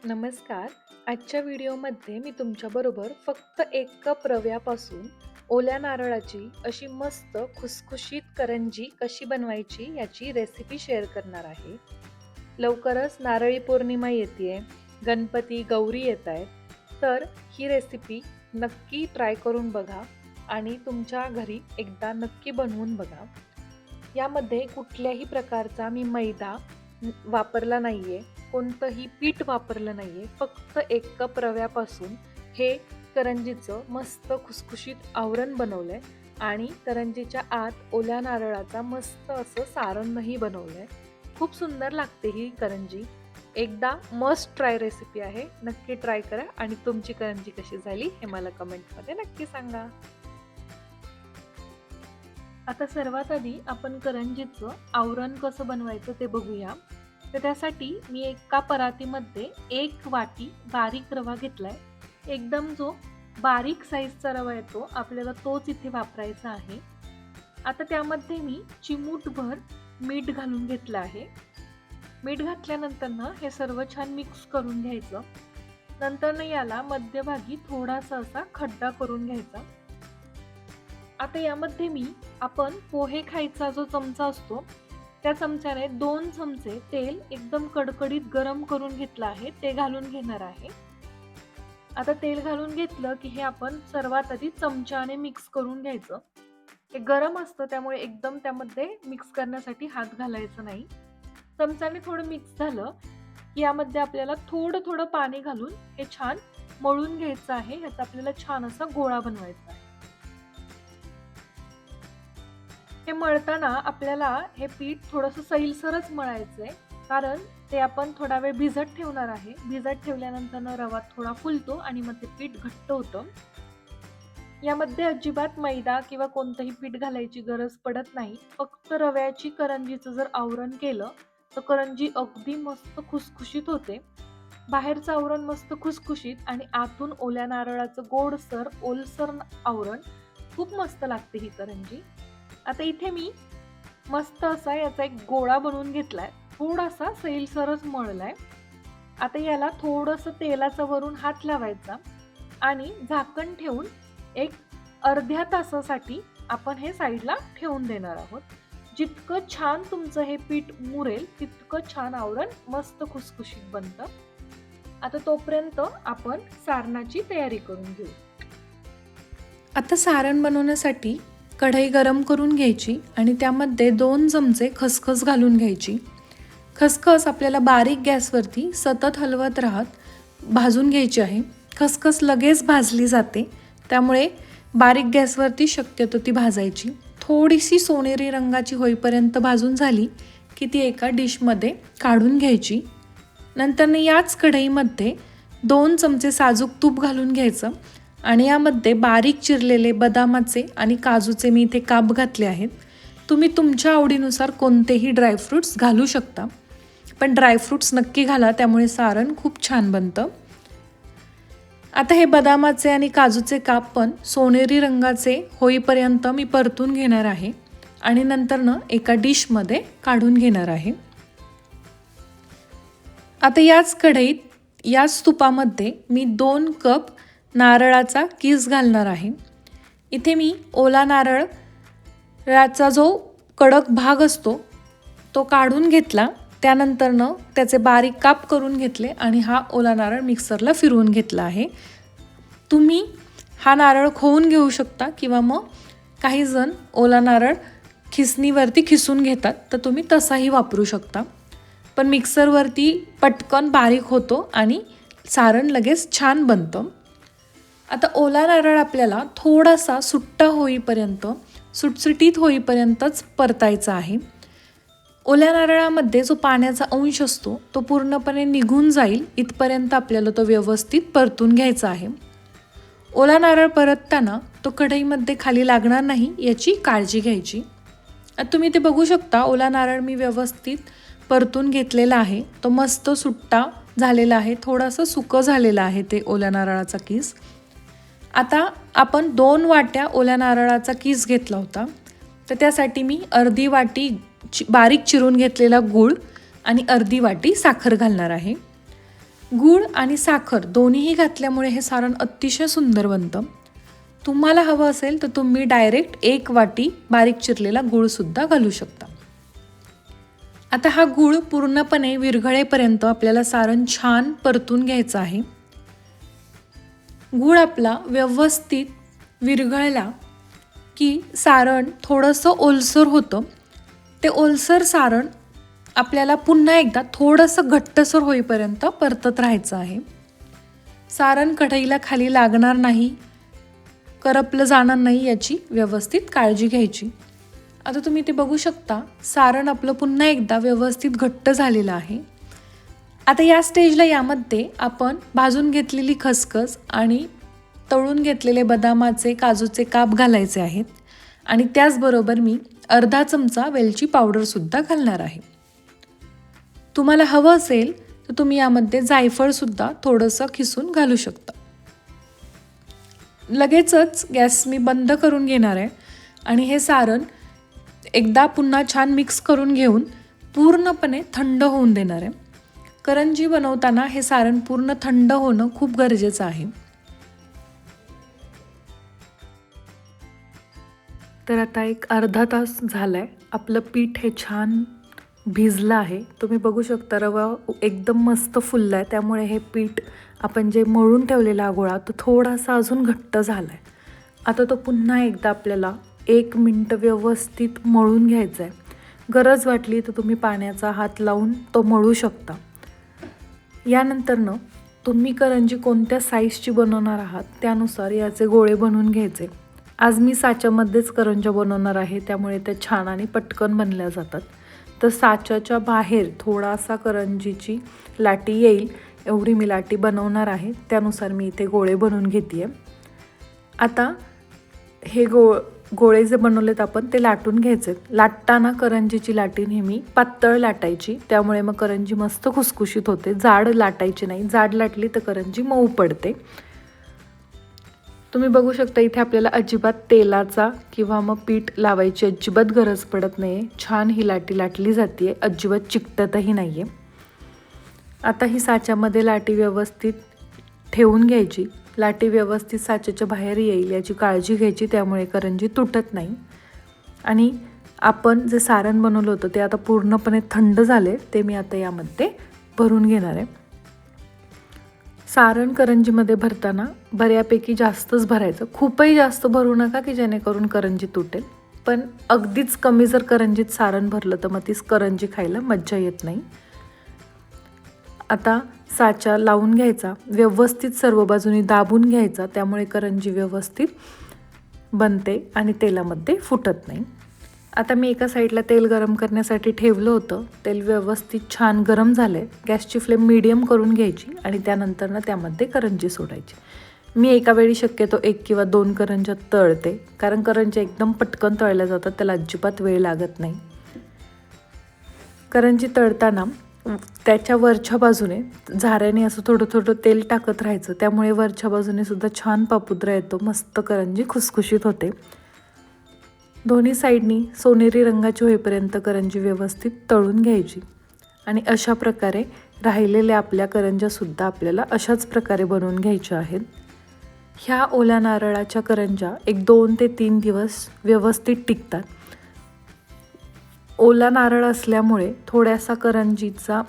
नमस्कार. आजच्या व्हिडिओमध्ये मी तुमच्याबरोबर फक्त 1 कप रव्यापासून ओल्या नारळाची अशी मस्त खुसखुशीत करंजी कशी बनवायची याची रेसिपी शेअर करणार आहे. लवकरच नारळी पौर्णिमा येतेय, गणपती, गौरी येतायत. तर ही रेसिपी नक्की ट्राय करून बघा आणि तुमच्या घरी एकदा नक्की बनवून बघा. यामध्ये कुठल्याही प्रकारचा मी मैदा वापरला नाहीये, कोणतंही पीठ वापरलं नाहीये. फक्त 1 कप रव्यापासून हे करंजीचं मस्त खुसखुशीत आवरण बनवलंय आणि करंजीच्या आत ओल्या नारळाचा मस्त असं सारणही बनवलंय. खूप सुंदर लागते ही करंजी. एकदा मस्ट ट्राय रेसिपी आहे. नक्की ट्राय करा आणि तुमची करंजी कशी झाली हे मला कमेंटमध्ये नक्की सांगा. आता सर्वात आधी आपण करंजीचं आवरण कसं बनवायचं ते बघूया. तर त्यासाठी मी एका परातीमध्ये 1 वाटी बारीक रवा घेतलाय. एकदम जो बारीक साईजचा रवा येतो आपल्याला तोच इथे वापरायचा आहे. आता त्यामध्ये मी चिमूटभर मीठ घालून घेतलं आहे. मीठ घातल्यानंतर हे सर्व छान मिक्स करून घ्यायचं. नंतर याला मध्यभागी थोडासा असा खड्डा करून घ्यायचा. आता यामध्ये मी आपण पोहे खायचा जो चमचा असतो त्या चमच्याने 2 चमचे तेल एकदम कडकडीत गरम करून घेतलं आहे ते घालून घेणार आहे. आता तेल घालून घेतलं की हे आपण सर्वात आधी चमच्याने मिक्स करून घ्यायचं. हे गरम असतं त्यामुळे एकदम त्यामध्ये मिक्स करण्यासाठी हात घालायचा नाही. चमच्याने थोडं मिक्स झालं की यामध्ये आपल्याला थोडं थोडं पाणी घालून हे छान मळून घ्यायचं आहे. याचा आपल्याला छान असा गोळा बनवायचा आहे. हे मळताना आपल्याला हे पीठ थोडंसं सैलसरच मळायचंय, कारण ते आपण थोडा वेळ भिजत ठेवणार आहे. भिजत ठेवल्यानंतर रवा थोडा फुलतो आणि मग ते पीठ घट्ट होतं. यामध्ये अजिबात मैदा किंवा कोणतंही पीठ घालायची गरज पडत नाही. फक्त रव्याची करंजीचं जर आवरण केलं तर करंजी अगदी मस्त खुसखुशीत होते. बाहेरचं आवरण मस्त खुसखुशीत आणि आतून ओल्या नारळाचं गोडसर ओलसर आवरण. खूप मस्त लागते ही करंजी. आता इथे मी मस्त असा याचा एक गोळा बनवून घेतलाय. थोडासा सैलसरच मळलाय. आता याला थोडंसं तेलाचा वरून हात लावायचा आणि झाकण ठेवून एक अर्ध्या तासासाठी आपण हे साईडला ठेवून देणार आहोत. जितकं छान तुमचं हे पीठ मुरेल तितकं छान आवरण मस्त खुसखुशीत बनतं. आता तोपर्यंत आपण सारणाची तयारी करून घेऊ. आता सारण बनवण्यासाठी कढई गरम करून घ्यायची आणि त्यामध्ये 2 चमचे खसखस घालून घ्यायची. खसखस आपल्याला बारीक गॅसवरती सतत हलवत राहत भाजून घ्यायची आहे. खसखस लगेच भाजली जाते त्यामुळे बारीक गॅसवरती शक्यतो ती भाजायची. थोडीशी सोनेरी रंगाची होईपर्यंत भाजून झाली की ती एका डिशमध्ये काढून घ्यायची. नंतर याच कढईमध्ये 2 चमचे साजूक तूप घालून घ्यायचं आणि यामध्ये बारीक चिरलेले बदामाचे आणि काजूचे मी इथे काप घातले आहेत. तुम्ही तुमच्या आवडीनुसार कोणतेही ड्रायफ्रूट्स घालू शकता, पण ड्रायफ्रूट्स नक्की घाला, त्यामुळे सारण खूप छान बनतं. आता हे बदामाचे आणि काजूचे काप पण सोनेरी रंगाचे होईपर्यंत मी परतून घेणार आहे आणि नंतर एका डिशमध्ये काढून घेणार आहे. आता याच कढईत याच तुपामध्ये मी 2 कप नारळाचा कीस घालणार आहे. इथे मी ओला नारळाचा जो कडक भाग असतो तो काढून घेतला. त्यानंतर त्याचे बारीक काप करून घेतले आणि हा ओला नारळ मिक्सरला फिरवून घेतला आहे. तुम्ही हा नारळ खोवून घेऊ शकता किंवा मग काही जण ओला नारळ खिसणीवरती खिसून घेतात, तर तुम्ही तसाही वापरू शकता. पण मिक्सरवरती पटकन बारीक होतो आणि सारण लगेच छान बनतं. आता ओला नारळ आपल्याला थोडासा सुट्टा होईपर्यंत सुटसुटीत होईपर्यंतच परतायचा आहे. ओल्या नारळामध्ये जो पाण्याचा अंश असतो तो पूर्णपणे निघून जाईल इथपर्यंत आपल्याला तो व्यवस्थित परतून घ्यायचा आहे. ओला नारळ परतताना तो कढईमध्ये खाली लागणार नाही याची काळजी घ्यायची. आता तुम्ही ते बघू शकता, ओला नारळ मी व्यवस्थित परतून घेतलेला आहे. तो मस्त सुट्टा झालेला आहे. थोडासा सुकं झालेला आहे ते ओल्या नारळाचा कीस. आता आपण 2 वाट्या ओल्या नारळाचा कीस घेतला होता, तर त्यासाठी मी अर्धी वाटी बारीक चिरून घेतलेला गूळ आणि अर्धी वाटी साखर घालणार आहे. गूळ आणि साखर दोन्हीही घातल्यामुळे हे सारण अतिशय सुंदर बनतं. तुम्हाला हवं असेल तर तुम्ही डायरेक्ट 1 वाटी बारीक चिरलेला गूळसुद्धा घालू शकता. आता हा गूळ पूर्णपणे विरघळेपर्यंत आपल्याला सारण छान परतून घ्यायचं आहे. गूळ आपला व्यवस्थित विरघळला की सारण थोडंसं ओलसर होतं. ते ओलसर सारण आपल्याला पुन्हा एकदा थोडंसं घट्टसर होईपर्यंत परतत राहायचं आहे. सारण कढईला खाली लागणार नाही, करपलं जाणार नाही याची व्यवस्थित काळजी घ्यायची. आता तुम्ही ते बघू शकता, सारण आपलं पुन्हा एकदा व्यवस्थित घट्ट झालेलं आहे. आता या स्टेजला यामध्ये आपण भाजून घेतलेली खसखस आणि तळून घेतलेले बदामाचे काजूचे काप घालायचे आहेत आणि त्याचबरोबर मी अर्धा चमचा वेलची पावडरसुद्धा घालणार आहे. तुम्हाला हवं असेल तर तुम्ही यामध्ये जायफळसुद्धा थोडंसं खिसून घालू शकता. लगेचच गॅस मी बंद करून घेणार आहे आणि हे सारण एकदा पुन्हा छान मिक्स करून घेऊन पूर्णपणे थंड होऊन देणार आहे. करंजी बनवताना हे सारण पूर्ण थंड होणं खूप गरजेचं आहे. तर आता एक अर्धा तास झालाय, आपलं पीठ हे छान भिजलं आहे. तुम्ही बघू शकता रवा एकदम मस्त फुलला आहे, त्यामुळे हे पीठ आपण जे मळून ठेवलेला गोळा तो थोडासा अजून घट्ट झाला आहे. आता तो पुन्हा एकदा आपल्याला 1 मिनिट व्यवस्थित मळून घ्यायचा आहे. गरज वाटली तर तुम्ही पाण्याचा हात लावून तो मळू शकता. यानंतरनं तुम्ही करंजी कोणत्या साईजची बनवणार आहात त्यानुसार याचे गोळे बनवून घ्यायचे. आज मी साच्यामध्येच करंज्या बनवणार आहे, त्यामुळे त्या छान आणि पटकन बनल्या जातात. तर साच्याच्या बाहेर थोडासा करंजीची लाटी येईल एवढी मी लाटी बनवणार आहे, त्यानुसार मी इथे गोळे बनवून घेते आहे. आता हे गोळे जे बनवलेत आपण ते लाटून घ्यायचे. लाटताना करंजीची लाटी नेहमी पातळ लाटायची, त्यामुळे मग करंजी मस्त खुसखुशीत होते. जाड लाटायची नाही, जाड लाटली तर करंजी मऊ पडते. तुम्ही बघू शकता इथे आपल्याला अजिबात तेलाचा किंवा मग पीठ लावायची अजिबात गरज पडत नाही आहे. छान ही लाटी लाटली जाते, अजिबात चिकटतही नाही आहे. आता ही साच्यामध्ये लाटी व्यवस्थित ठेवून घ्यायची. लाटी व्यवस्थित साच्याच्या बाहेर येईल याची काळजी घ्यायची, त्यामुळे करंजी तुटत नाही. आणि आपण जे सारण बनवलं होतं ते आता पूर्णपणे थंड झाले, ते मी आता यामध्ये भरून घेणार आहे. सारण करंजीमध्ये भरताना बऱ्यापैकी जास्तच भरायचं, खूपही जास्त भरू नका की जेणेकरून करंजी तुटेल. पण अगदीच कमी जर करंजीत सारण भरलं तर मग तीच करंजी खायला मज्जा येत नाही. आता साचा लावून घ्यायचा, व्यवस्थित सर्व बाजूनी दाबून घ्यायचा, त्यामुळे करंजी व्यवस्थित बनते आणि तेलामध्ये फुटत नाही. आता मी एका साईडला तेल गरम करण्यासाठी ठेवलं होतं. तेल व्यवस्थित छान गरम झालं आहे. गॅसची फ्लेम मीडियम करून घ्यायची आणि त्यानंतरनं त्यामध्ये करंजी सोडायची. मी एका वेळी शक्यतो 1 किंवा 2 करंज्या तळते, कारण करंज्या एकदम पटकन तळल्या जातात, त्याला अजिबात वेळ लागत नाही. करंजी तळताना त्याच्या वरच्या बाजूने झाऱ्याने असं थोडं थोडं तेल टाकत राहायचं, त्यामुळे वरच्या बाजूने सुद्धा छान पापुद्रा येतो, मस्त करंजी खुसखुशीत होते. दोन्ही साईडनी सोनेरी रंगाची होईपर्यंत करंजी व्यवस्थित तळून घ्यायची आणि अशा प्रकारे राहिलेल्या आपल्या करंज्यासुद्धा आपल्याला अशाच प्रकारे बनवून घ्यायच्या आहेत. ह्या ओल्या नारळाच्या करंज्या 2 ते 3 दिवस व्यवस्थित टिकतात. ओला नारळ असल्यामुळे थोड्यासा करंजीचा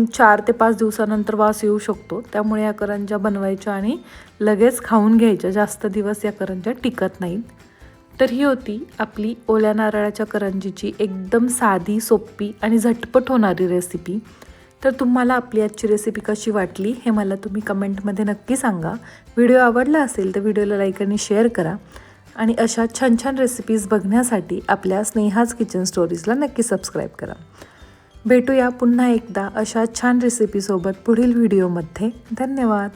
4 ते 5 दिवसानंतर वास येऊ शकतो, त्यामुळे या करंज्या बनवायच्या आणि लगेच खाऊन घ्यायच्या. जास्त दिवस या करंज्या टिकत नाहीत. तर ही होती आपली ओल्या नारळाच्या करंजीची एकदम साधी, सोपी आणि झटपट होणारी रेसिपी. तर तुम्हाला आपली आजची रेसिपी कशी वाटली हे मला तुम्ही कमेंटमध्ये नक्की सांगा. व्हिडिओ आवडला असेल तर व्हिडिओला लाईक आणि शेअर करा आणि अशा छान छान रेसिपीज बघण्यासाठी आपल्या स्नेहाज किचन स्टोरीजला नक्की सबस्क्राईब करा. भेटूया पुन्हा एकदा अशा छान रेसिपीसोबत पुढील व्हिडिओमध्ये. धन्यवाद.